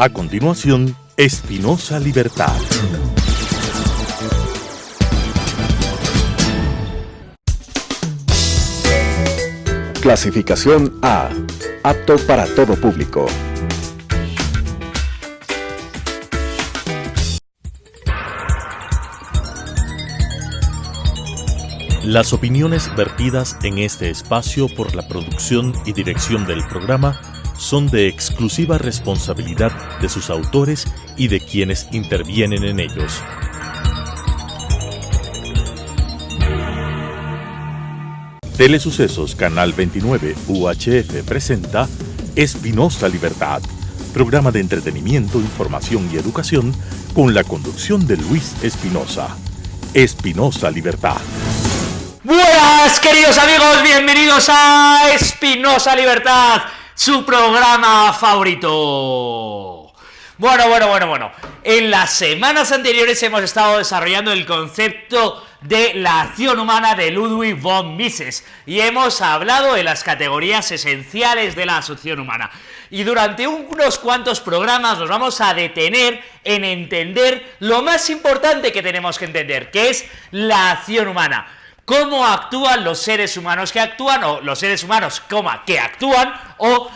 A continuación, Espinosa Libertad. Clasificación A. Apto para todo público. Las opiniones vertidas en este espacio por la producción y dirección del programa son de exclusiva responsabilidad de sus autores y de quienes intervienen en ellos. Telesucesos Canal 29 UHF presenta Espinosa Libertad, programa de entretenimiento, información y educación con la conducción de Luis Espinosa. Espinosa Libertad. Buenas, queridos amigos, bienvenidos a Espinosa Libertad, su programa favorito. Bueno. En las semanas anteriores hemos estado desarrollando el concepto de la acción humana de Ludwig von Mises y hemos hablado de las categorías esenciales de la acción humana. Y durante unos cuantos programas nos vamos a detener en entender lo más importante que tenemos que entender, que es la acción humana. Cómo actúan los seres humanos que actúan, o los seres humanos, que actúan, o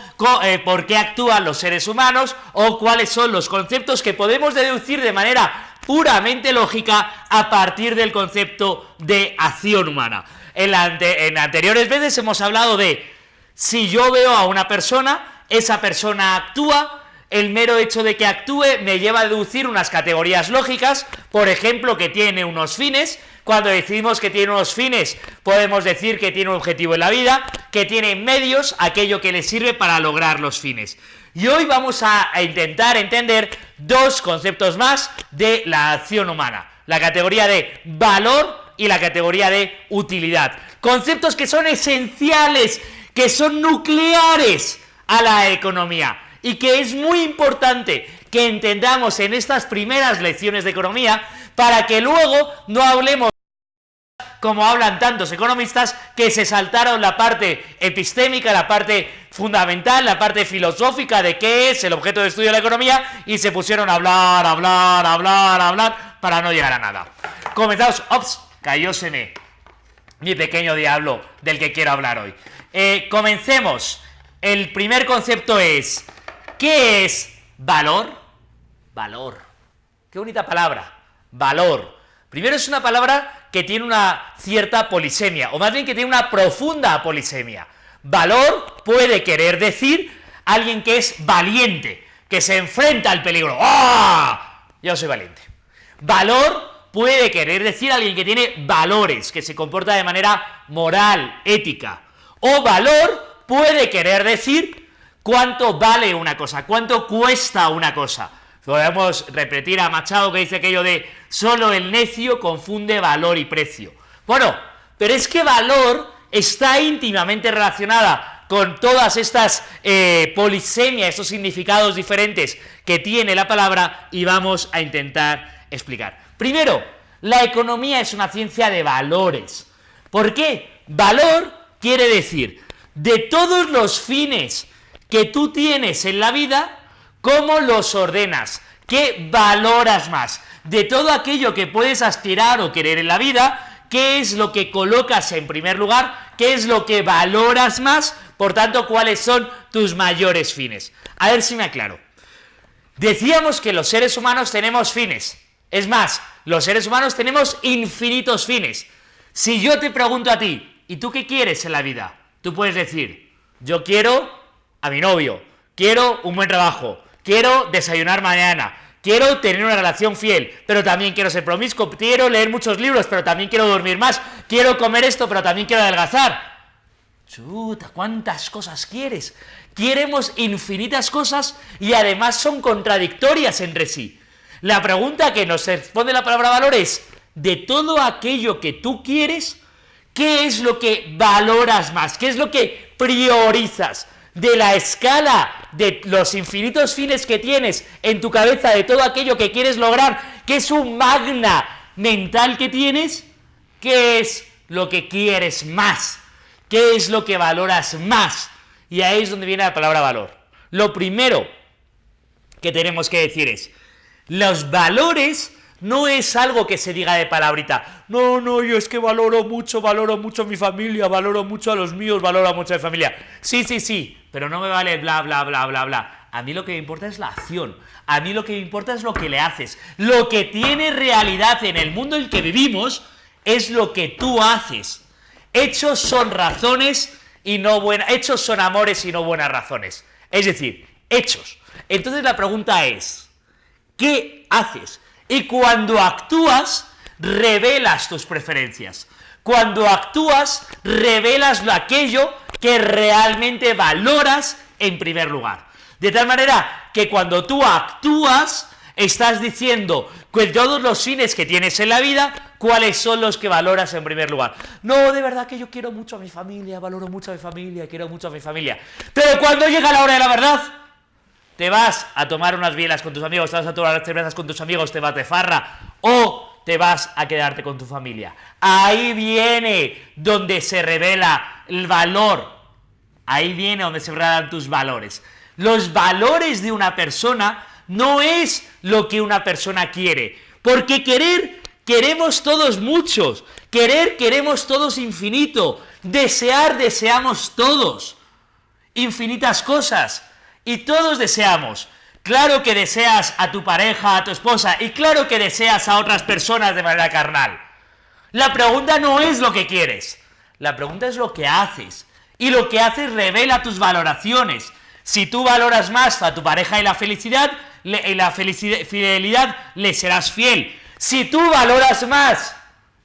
por qué actúan los seres humanos, o cuáles son los conceptos que podemos deducir de manera puramente lógica a partir del concepto de acción humana. En anteriores veces hemos hablado de si yo veo a una persona, esa persona actúa. El mero hecho de que actúe me lleva a deducir unas categorías lógicas, por ejemplo, que tiene unos fines. Cuando decimos que tiene unos fines, podemos decir que tiene un objetivo en la vida, que tiene medios, aquello que le sirve para lograr los fines. Y hoy vamos a intentar entender dos conceptos más de la acción humana: la categoría de valor y la categoría de utilidad. Conceptos que son esenciales, que son nucleares a la economía, y que es muy importante que entendamos en estas primeras lecciones de economía para que luego no hablemos como hablan tantos economistas que se saltaron la parte epistémica, la parte fundamental, la parte filosófica de qué es el objeto de estudio de la economía y se pusieron a hablar para no llegar a nada. Comenzamos. Ops, cayóseme mi pequeño diablo del que quiero hablar hoy. Comencemos. El primer concepto es: ¿qué es valor? Valor. Qué bonita palabra. Valor. Primero, es una palabra que tiene una cierta polisemia, o más bien que tiene una profunda polisemia. Valor puede querer decir alguien que es valiente, que se enfrenta al peligro. ¡Ah! Yo soy valiente. Valor puede querer decir alguien que tiene valores, que se comporta de manera moral, ética. O valor puede querer decir cuánto vale una cosa, cuánto cuesta una cosa. Podemos repetir a Machado, que dice aquello de solo el necio confunde valor y precio. Bueno, pero es que valor está íntimamente relacionada con todas estas polisemias, estos significados diferentes que tiene la palabra, y vamos a intentar explicar. Primero, la economía es una ciencia de valores. ¿Por qué? Valor quiere decir de todos los fines que tú tienes en la vida, ¿cómo los ordenas? ¿Qué valoras más? De todo aquello que puedes aspirar o querer en la vida, ¿qué es lo que colocas en primer lugar? ¿Qué es lo que valoras más? Por tanto, ¿cuáles son tus mayores fines? A ver si me aclaro. Decíamos que los seres humanos tenemos fines. Es más, los seres humanos tenemos infinitos fines. Si yo te pregunto a ti, ¿y tú qué quieres en la vida? Tú puedes decir: yo quiero a mi novio, quiero un buen trabajo, quiero desayunar mañana, quiero tener una relación fiel, pero también quiero ser promiscuo, quiero leer muchos libros, pero también quiero dormir más, quiero comer esto, pero también quiero adelgazar. Chuta, ¿cuántas cosas quieres? Queremos infinitas cosas y además son contradictorias entre sí. La pregunta que nos responde la palabra valor es: de todo aquello que tú quieres, ¿qué es lo que valoras más? ¿Qué es lo que priorizas? De la escala de los infinitos fines que tienes en tu cabeza, de todo aquello que quieres lograr, que es un magna mental que tienes, ¿qué es lo que quieres más? ¿Qué es lo que valoras más? Y ahí es donde viene la palabra valor. Lo primero que tenemos que decir es, los valores no es algo que se diga de palabrita. No, yo es que valoro mucho a mi familia, valoro mucho a los míos, valoro mucho a mi familia. Sí, pero no me vale bla, bla, bla, bla, bla. A mí lo que me importa es la acción. A mí lo que me importa es lo que le haces. Lo que tiene realidad en el mundo en el que vivimos es lo que tú haces. Hechos son razones y no buenas. Hechos son amores y no buenas razones. Es decir, hechos. Entonces la pregunta es, ¿qué haces? Y cuando actúas, revelas tus preferencias. Cuando actúas, revelas aquello que realmente valoras en primer lugar. De tal manera que cuando tú actúas, estás diciendo que todos los fines que tienes en la vida, ¿cuáles son los que valoras en primer lugar? No, de verdad que yo quiero mucho a mi familia, valoro mucho a mi familia, quiero mucho a mi familia. Pero cuando llega la hora de la verdad, te vas a tomar unas bielas con tus amigos, te vas a tomar unas cervezas con tus amigos, te vas de farra, o te vas a quedarte con tu familia. Ahí viene donde se revela el valor. Ahí viene donde se revelan tus valores. Los valores de una persona no es lo que una persona quiere. Porque querer, queremos todos muchos. Querer, queremos todos infinito. Desear, deseamos todos infinitas cosas. Y todos deseamos. Claro que deseas a tu pareja, a tu esposa, y claro que deseas a otras personas de manera carnal. La pregunta no es lo que quieres. La pregunta es lo que haces. Y lo que haces revela tus valoraciones. Si tú valoras más a tu pareja y la felicidad, fidelidad, le serás fiel. Si tú valoras más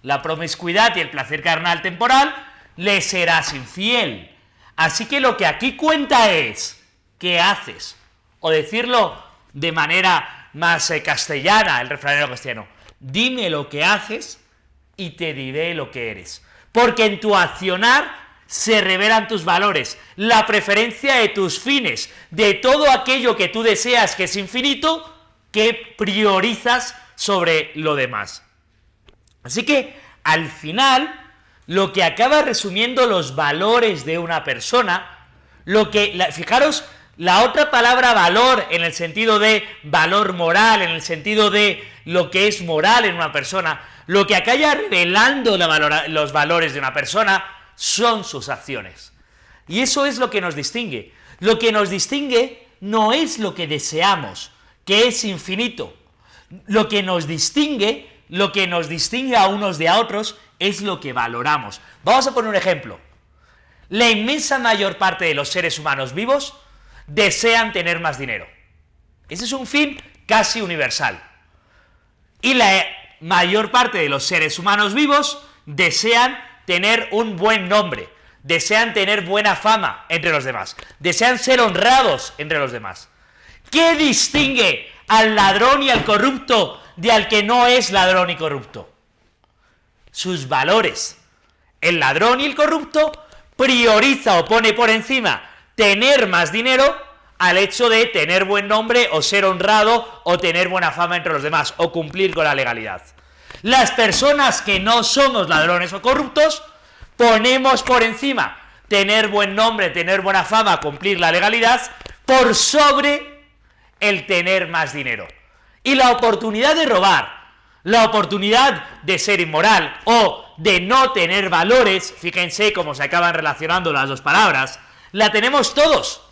la promiscuidad y el placer carnal temporal, le serás infiel. Así que lo que aquí cuenta es, ¿qué haces? O decirlo de manera más castellana, el refranero castellano, dime lo que haces y te diré lo que eres. Porque en tu accionar se revelan tus valores, la preferencia de tus fines, de todo aquello que tú deseas que es infinito, que priorizas sobre lo demás. Así que, al final, lo que acaba resumiendo los valores de una persona, fijaros, la otra palabra valor en el sentido de valor moral, en el sentido de lo que es moral en una persona, lo que acaba revelando los valores de una persona son sus acciones. Y eso es lo que nos distingue. Lo que nos distingue no es lo que deseamos, que es infinito. Lo que nos distingue a unos de a otros, es lo que valoramos. Vamos a poner un ejemplo. La inmensa mayor parte de los seres humanos vivos desean tener más dinero. Ese es un fin casi universal. Y la mayor parte de los seres humanos vivos desean tener un buen nombre, desean tener buena fama entre los demás, desean ser honrados entre los demás. ¿Qué distingue al ladrón y al corrupto de al que no es ladrón y corrupto? Sus valores. El ladrón y el corrupto prioriza o pone por encima tener más dinero al hecho de tener buen nombre o ser honrado o tener buena fama entre los demás o cumplir con la legalidad. Las personas que no somos ladrones o corruptos ponemos por encima tener buen nombre, tener buena fama, cumplir la legalidad por sobre el tener más dinero. Y la oportunidad de robar, la oportunidad de ser inmoral o de no tener valores, fíjense cómo se acaban relacionando las dos palabras, la tenemos todos.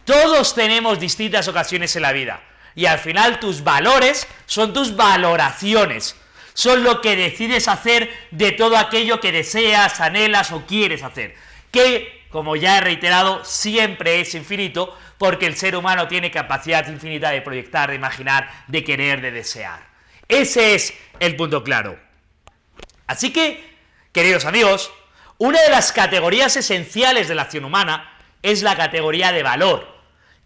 Todos tenemos distintas ocasiones en la vida. Y al final tus valores son tus valoraciones. Son lo que decides hacer de todo aquello que deseas, anhelas o quieres hacer. Que, como ya he reiterado, siempre es infinito, porque el ser humano tiene capacidad infinita de proyectar, de imaginar, de querer, de desear. Ese es el punto claro. Así que, queridos amigos, una de las categorías esenciales de la acción humana es la categoría de valor,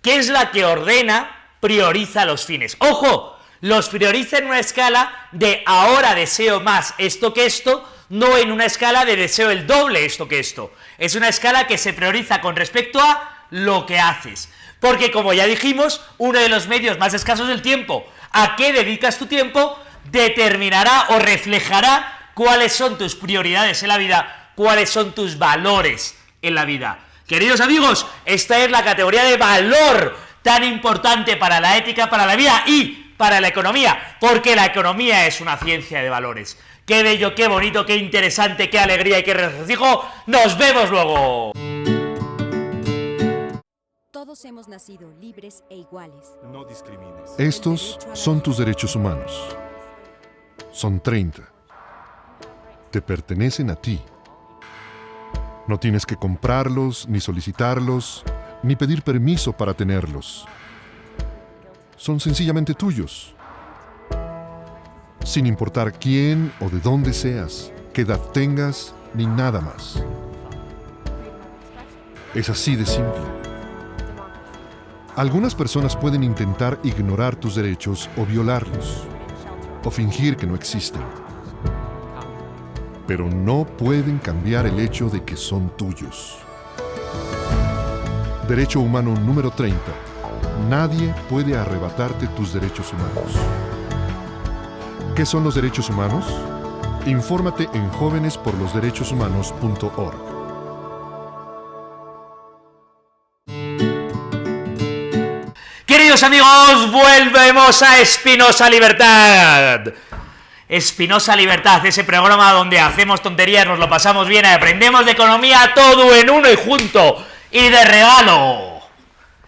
que es la que ordena, prioriza los fines. ¡Ojo! Los prioriza en una escala de ahora deseo más esto que esto, no en una escala de deseo el doble esto que esto. Es una escala que se prioriza con respecto a lo que haces. Porque, como ya dijimos, uno de los medios más escasos del tiempo, a qué dedicas tu tiempo, determinará o reflejará cuáles son tus prioridades en la vida, cuáles son tus valores en la vida. Queridos amigos, esta es la categoría de valor tan importante para la ética, para la vida y para la economía, porque la economía es una ciencia de valores. Qué bello, qué bonito, qué interesante, qué alegría y qué regocijo. ¡Nos vemos luego! Todos hemos nacido libres e iguales. No discrimines. Estos son tus derechos humanos. Son 30. Te pertenecen a ti. No tienes que comprarlos, ni solicitarlos, ni pedir permiso para tenerlos. Son sencillamente tuyos. Sin importar quién o de dónde seas, qué edad tengas, ni nada más. Es así de simple. Algunas personas pueden intentar ignorar tus derechos o violarlos, o fingir que no existen. Pero no pueden cambiar el hecho de que son tuyos. Derecho humano número 30. Nadie puede arrebatarte tus derechos humanos. ¿Qué son los derechos humanos? Infórmate en jovenesporlosderechoshumanos.org. Queridos amigos, volvemos a Espinosa Libertad. Espinosa Libertad, ese programa donde hacemos tonterías, nos lo pasamos bien, aprendemos de economía todo en uno y junto, y de regalo.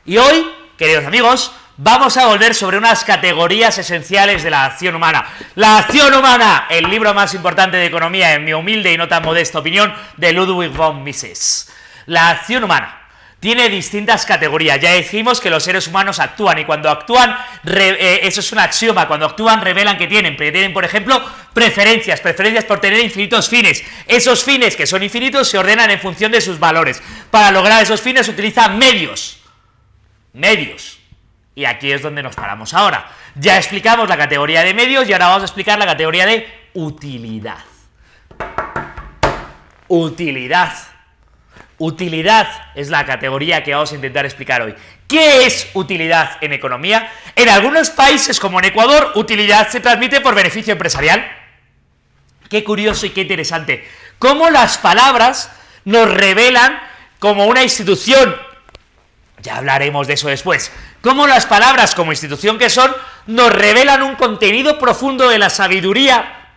Y hoy, queridos amigos, vamos a volver sobre unas categorías esenciales de la acción humana. La acción humana, el libro más importante de economía, en mi humilde y no tan modesta opinión, de Ludwig von Mises. La acción humana tiene distintas categorías. Ya dijimos que los seres humanos actúan y cuando actúan, eso es un axioma, cuando actúan revelan que tienen, por ejemplo, preferencias por tener infinitos fines. Esos fines que son infinitos se ordenan en función de sus valores. Para lograr esos fines utilizan medios. Y aquí es donde nos paramos ahora. Ya explicamos la categoría de medios y ahora vamos a explicar la categoría de utilidad. Utilidad es la categoría que vamos a intentar explicar hoy. ¿Qué es utilidad en economía? En algunos países, como en Ecuador, utilidad se transmite por beneficio empresarial. Qué curioso y qué interesante. Cómo las palabras nos revelan como una institución. Ya hablaremos de eso después. Cómo las palabras, como institución que son, nos revelan un contenido profundo de la sabiduría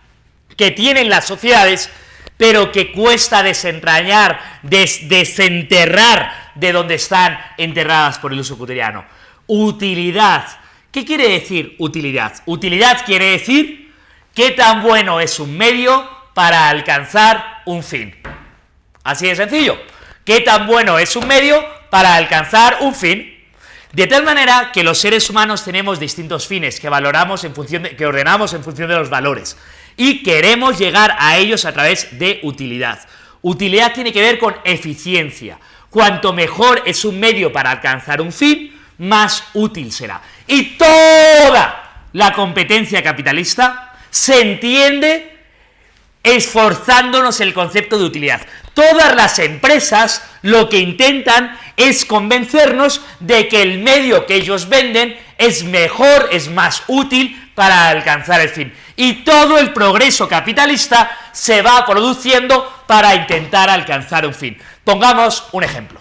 que tienen las sociedades, pero que cuesta desentrañar, desenterrar de donde están enterradas por el uso cotidiano. Utilidad. ¿Qué quiere decir utilidad? Utilidad quiere decir qué tan bueno es un medio para alcanzar un fin. Así de sencillo. ¿Qué tan bueno es un medio para alcanzar un fin? De tal manera que los seres humanos tenemos distintos fines que valoramos que ordenamos en función de los valores. Y queremos llegar a ellos a través de utilidad. Utilidad tiene que ver con eficiencia. Cuanto mejor es un medio para alcanzar un fin, más útil será. Y toda la competencia capitalista se entiende esforzándonos el concepto de utilidad. Todas las empresas lo que intentan es convencernos de que el medio que ellos venden es mejor, es más útil para alcanzar el fin. Y todo el progreso capitalista se va produciendo para intentar alcanzar un fin. Pongamos un ejemplo.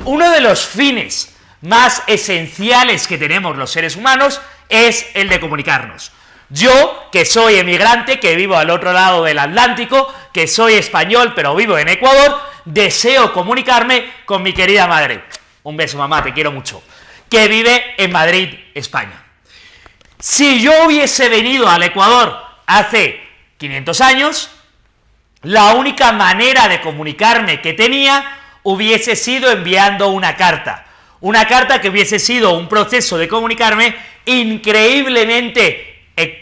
Uno de los fines más esenciales que tenemos los seres humanos es el de comunicarnos. Yo, que soy emigrante, que vivo al otro lado del Atlántico, que soy español pero vivo en Ecuador, deseo comunicarme con mi querida madre. Un beso, mamá, te quiero mucho. Que vive en Madrid, España. Si yo hubiese venido al Ecuador hace 500 años, la única manera de comunicarme que tenía hubiese sido enviando una carta. Una carta que hubiese sido un proceso de comunicarme increíblemente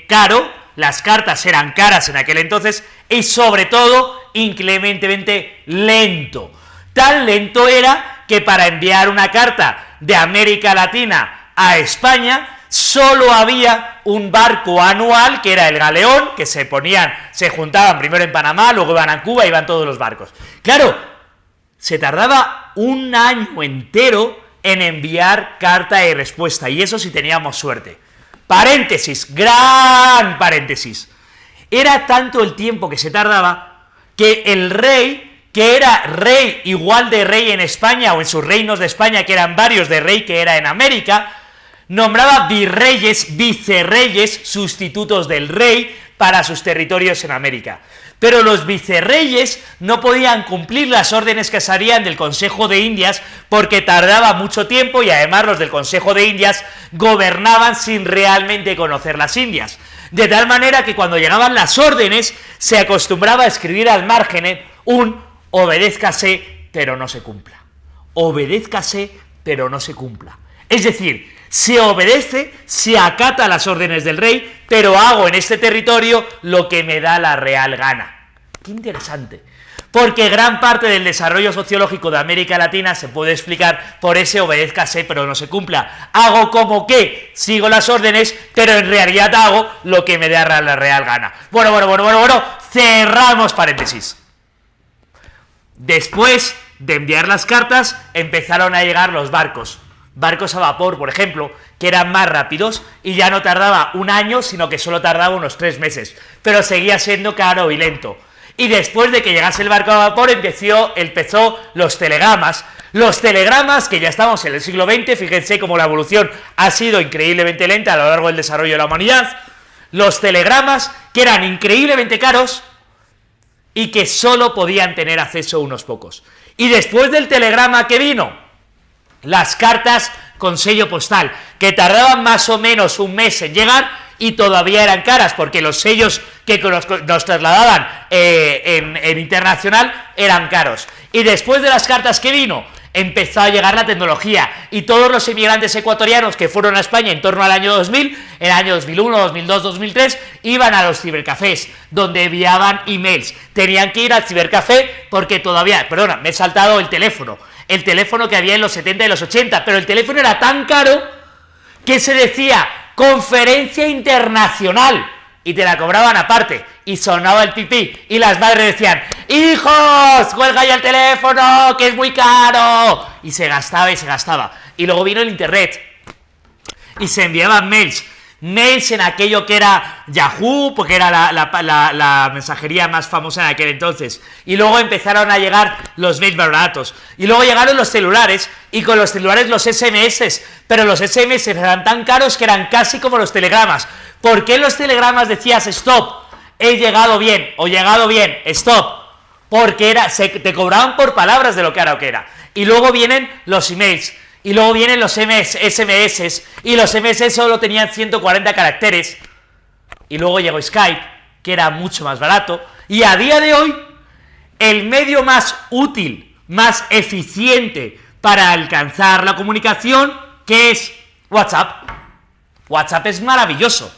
caro. Las cartas eran caras en aquel entonces y sobre todo increíblemente lento. Tan lento era que para enviar una carta de América Latina a España solo había un barco anual, que era el galeón, que se juntaban primero en Panamá, luego iban a Cuba, iban todos los barcos. Claro, se tardaba un año entero en enviar carta y respuesta, y eso si teníamos suerte. Paréntesis, gran paréntesis. Era tanto el tiempo que se tardaba que el rey que era rey igual de rey en España o en sus reinos de España, que eran varios de rey que era en América, nombraba virreyes, vicerreyes, sustitutos del rey para sus territorios en América. Pero los vicerreyes no podían cumplir las órdenes que salían del Consejo de Indias porque tardaba mucho tiempo y además los del Consejo de Indias gobernaban sin realmente conocer las Indias. De tal manera que cuando llegaban las órdenes se acostumbraba a escribir al margen un obedézcase pero no se cumpla. Obedézcase pero no se cumpla. Es decir, se obedece, se acata las órdenes del rey, pero hago en este territorio lo que me da la real gana. Qué interesante, porque gran parte del desarrollo sociológico de América Latina se puede explicar por ese obedézcase pero no se cumpla. Hago como que sigo las órdenes, pero en realidad hago lo que me da la real gana. Bueno, cerramos paréntesis. Después de enviar las cartas, empezaron a llegar los barcos a vapor, por ejemplo, que eran más rápidos y ya no tardaba un año, sino que solo tardaba unos 3 meses, pero seguía siendo caro y lento. Y después de que llegase el barco a vapor empezó los telegramas. Los telegramas, que ya estamos en el siglo XX, fíjense cómo la evolución ha sido increíblemente lenta a lo largo del desarrollo de la humanidad. Los telegramas, que eran increíblemente caros y que solo podían tener acceso unos pocos. Y después del telegrama, ¿qué vino? Las cartas con sello postal, que tardaban más o menos un mes en llegar y todavía eran caras, porque los sellos que nos trasladaban en internacional eran caros. Y después de las cartas que vino, empezó a llegar la tecnología, y todos los inmigrantes ecuatorianos que fueron a España en torno al año 2000, el año 2001, 2002, 2003, iban a los cibercafés, donde enviaban emails. Tenían que ir al cibercafé porque todavía, perdona, me he saltado el teléfono que había en los 70 y los 80, pero el teléfono era tan caro que se decía conferencia internacional y te la cobraban aparte y sonaba el pipí y las madres decían: ¡hijos, cuelga ya el teléfono, que es muy caro! Y se gastaba y luego vino el internet y se enviaban mails en aquello que era Yahoo, porque era la mensajería más famosa en aquel entonces, y luego empezaron a llegar los mails baratos, y luego llegaron los celulares, y con los celulares los SMS, pero los SMS eran tan caros que eran casi como los telegramas. ¿Por qué en los telegramas decías stop, he llegado bien, o llegado bien, stop? Porque te cobraban por palabras de lo caro que era. Y luego vienen los emails, y luego vienen los SMS, y los SMS solo tenían 140 caracteres, y luego llegó Skype, que era mucho más barato, y a día de hoy, el medio más útil, más eficiente para alcanzar la comunicación, que es WhatsApp. WhatsApp es maravilloso,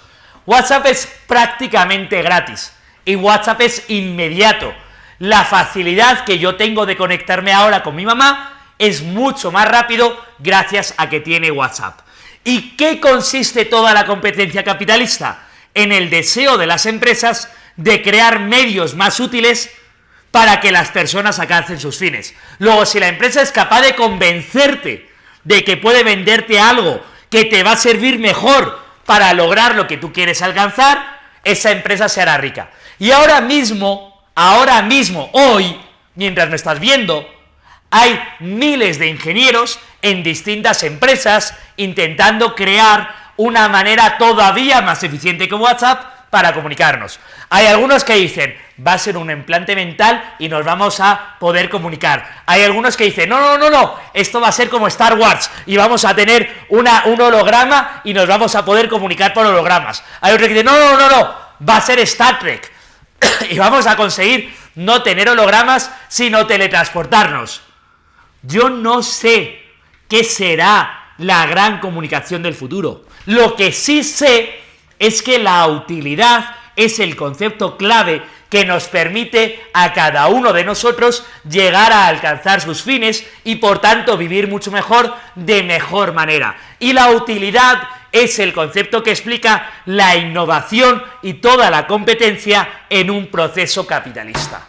WhatsApp es prácticamente gratis, y WhatsApp es inmediato. La facilidad que yo tengo de conectarme ahora con mi mamá es mucho más rápido gracias a que tiene WhatsApp. ¿Y qué consiste toda la competencia capitalista? En el deseo de las empresas de crear medios más útiles para que las personas alcancen sus fines. Luego, si la empresa es capaz de convencerte de que puede venderte algo que te va a servir mejor para lograr lo que tú quieres alcanzar, esa empresa se hará rica. Y ahora mismo, hoy, mientras me estás viendo, hay miles de ingenieros en distintas empresas intentando crear una manera todavía más eficiente que WhatsApp para comunicarnos. Hay algunos que dicen, va a ser un implante mental y nos vamos a poder comunicar. Hay algunos que dicen, no, esto va a ser como Star Wars y vamos a tener un holograma y nos vamos a poder comunicar por hologramas. Hay otros que dicen, no, va a ser Star Trek y vamos a conseguir no tener hologramas, sino teletransportarnos. Yo no sé qué será la gran comunicación del futuro. Lo que sí sé es que la utilidad es el concepto clave que nos permite a cada uno de nosotros llegar a alcanzar sus fines y por tanto vivir mucho mejor, de mejor manera. Y la utilidad es el concepto que explica la innovación y toda la competencia en un proceso capitalista.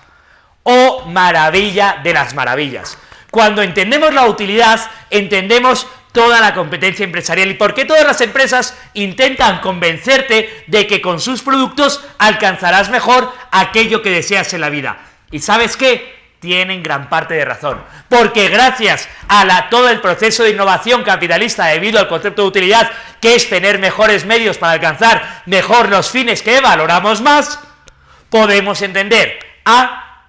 ¡Oh, maravilla de las maravillas! Cuando entendemos la utilidad, entendemos toda la competencia empresarial y por qué todas las empresas intentan convencerte de que con sus productos alcanzarás mejor aquello que deseas en la vida. ¿Y sabes qué? tienen gran parte de razón, porque gracias a todo el proceso de innovación capitalista debido al concepto de utilidad, que es tener mejores medios para alcanzar mejor los fines que valoramos más, podemos entender A,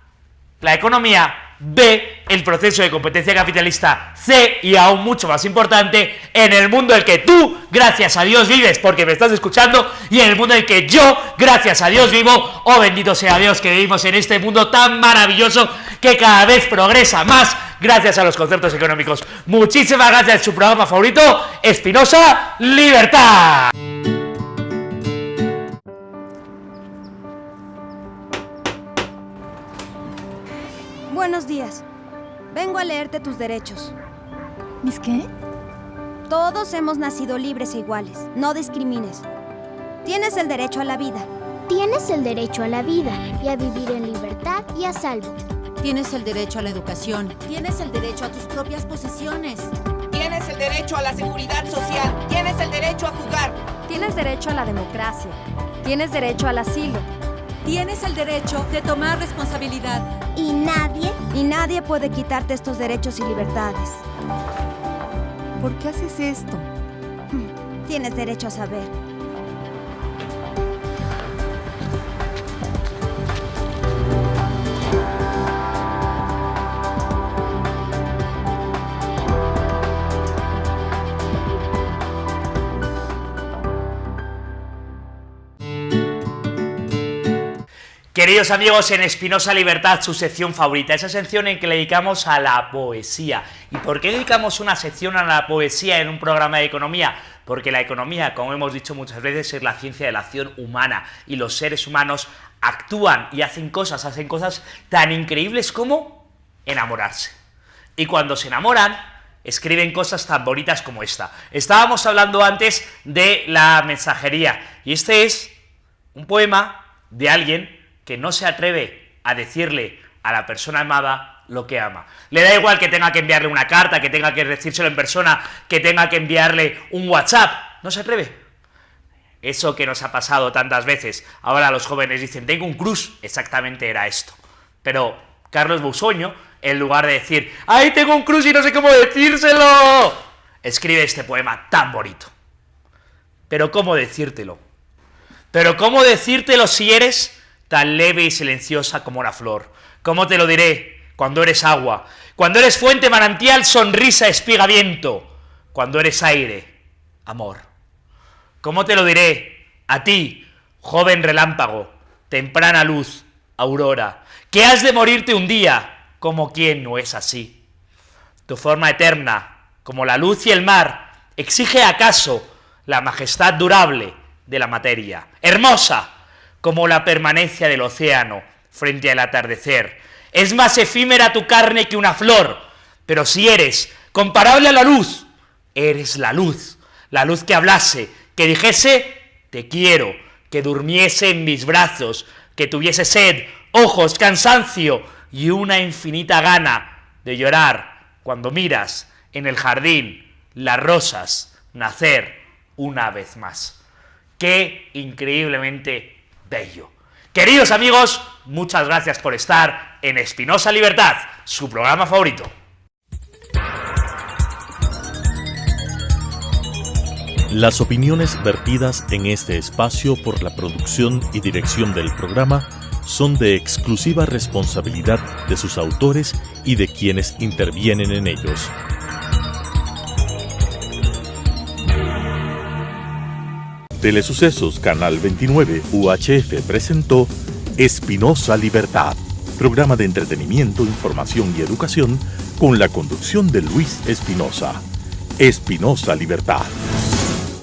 la economía, B, el proceso de competencia capitalista, C, y aún mucho más importante, en el mundo en el que tú, gracias a Dios, vives porque me estás escuchando, y en el mundo en el que yo, gracias a Dios, vivo. Oh, bendito sea Dios que vivimos en este mundo tan maravilloso que cada vez progresa más gracias a los conceptos económicos. Muchísimas gracias, su programa favorito, Espinosa Libertad. Buenos días. Vengo a leerte tus derechos. ¿Mis qué? Todos hemos nacido libres e iguales. No discrimines. Tienes el derecho a la vida. Tienes el derecho a la vida y a vivir en libertad y a salvo. Tienes el derecho a la educación. Tienes el derecho a tus propias posesiones. Tienes el derecho a la seguridad social. Tienes el derecho a jugar. Tienes derecho a la democracia. Tienes derecho al asilo. Tienes el derecho de tomar responsabilidad. Y nadie puede quitarte estos derechos y libertades. ¿Por qué haces esto? Tienes derecho a saber. Queridos amigos, en Espinosa Libertad, su sección favorita, esa sección en que le dedicamos a la poesía. ¿Y por qué dedicamos una sección a la poesía en un programa de economía? Porque la economía, como hemos dicho muchas veces, es la ciencia de la acción humana, y los seres humanos actúan y hacen cosas tan increíbles como enamorarse. Y cuando se enamoran, escriben cosas tan bonitas como esta. Estábamos hablando antes de la mensajería, y este es un poema de alguien que no se atreve a decirle a la persona amada lo que ama. Le da igual que tenga que enviarle una carta, que tenga que decírselo en persona, que tenga que enviarle un WhatsApp. No se atreve. Eso que nos ha pasado tantas veces. Ahora los jóvenes dicen, tengo un crush. Exactamente era esto. Pero Carlos Busoño, en lugar de decir, ¡ay, tengo un crush y no sé cómo decírselo!, escribe este poema tan bonito. Pero ¿cómo decírtelo? Pero ¿cómo decírtelo si eres tan leve y silenciosa como la flor? ¿Cómo te lo diré cuando eres agua? Cuando eres fuente, manantial, sonrisa, espiga, viento. Cuando eres aire, amor. ¿Cómo te lo diré a ti, joven relámpago, temprana luz, aurora, que has de morirte un día, como quien no es así? Tu forma eterna, como la luz y el mar, exige acaso la majestad durable de la materia, hermosa como la permanencia del océano frente al atardecer. Es más efímera tu carne que una flor, pero si eres comparable a la luz, eres la luz que hablase, que dijese te quiero, que durmiese en mis brazos, que tuviese sed, ojos, cansancio y una infinita gana de llorar cuando miras en el jardín las rosas nacer una vez más. ¡Qué increíblemente bello! Queridos amigos, muchas gracias por estar en Espinosa Libertad, su programa favorito. Las opiniones vertidas en este espacio por la producción y dirección del programa son de exclusiva responsabilidad de sus autores y de quienes intervienen en ellos. Telesucesos Canal 29 UHF presentó Espinosa Libertad, programa de entretenimiento, información y educación con la conducción de Luis Espinosa. Espinosa Libertad.